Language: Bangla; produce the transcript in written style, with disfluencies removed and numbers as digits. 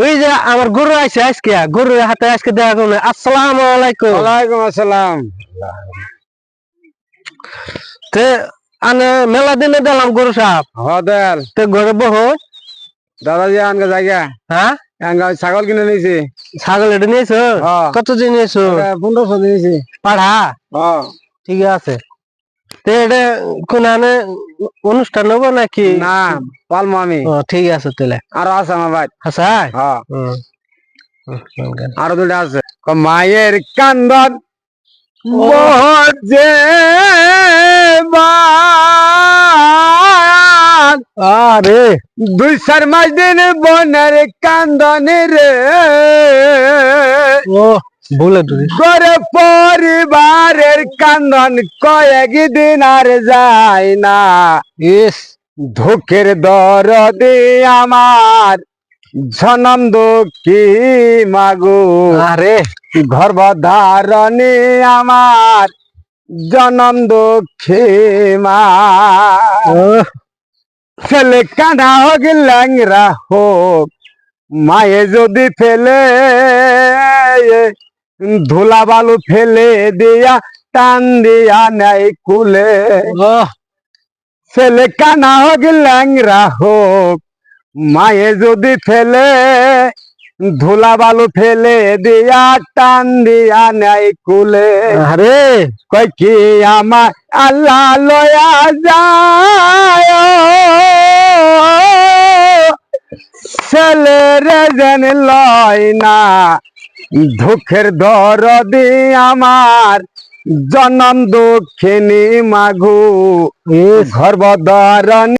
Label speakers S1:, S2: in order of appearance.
S1: ওই যে আমার গরু আছে আজকে, গরুর হাতে আজকে দেখা করলে। আসসালামু আলাইকুম।
S2: ওয়ালাইকুম আসসালাম।
S1: তে আনে মেলা দিনে দিলাম গরু সাপ
S2: হদার
S1: তে ঘরে বহু।
S2: দাদাজি আনগা জায়গা
S1: হ্যাঁ,
S2: আনগা ছাগল কিনে নিয়েছি।
S1: ছাগল এটা নিয়েছো?
S2: হ্যাঁ।
S1: কত দিন নিয়েছো?
S2: 1500 নিয়েছি।
S1: পাড়া?
S2: হ্যাঁ।
S1: ঠিক আছে। তে এটা কোন আনে অনুষ্ঠান হবো নাকি?
S2: না পালমো আমি।
S1: ও ঠিক আছে তাহলে।
S2: আরো আছে আমার ভাই।
S1: আচ্ছা।
S2: হ্যাঁ।
S1: হুম।
S2: আরো দুটা আছে। মায়ের কান্দন
S1: ও
S2: বজে
S1: আরে
S2: 2-4 মাস দিন বনের কান্দন রে
S1: ও ভুলে তুই।
S2: গরে পরিবারের কান্দন কয়েকদিন আর যায় না।
S1: ইস
S2: দুঃখের দরদে আমার জনম দুঃখী মাগো।
S1: আরে
S2: গর্ভধারণে আমার জনম দুঃখী মা।
S1: ও
S2: ছেলে কাঁদা হোক ল্যাংরা হোক মায়ে যদি ফেলে ধুলা বালু ফেলে দিয়া টান দিয়া নাই কুলে।
S1: ও
S2: ছেলে কানা হোক ল্যাংরা হোক মায়ে যদি ফেলে ধুলা বালু ফেলে দিয়া টান দিয়া নাই কুলে।
S1: আরে
S2: কয় কি আমার আল্লাহ লয়া যায় ছেলেরে যেন লয় না। দুঃখের দরদি আমার জনম দুঃখিনী মাগু
S1: ইস
S2: গর্ভধারণ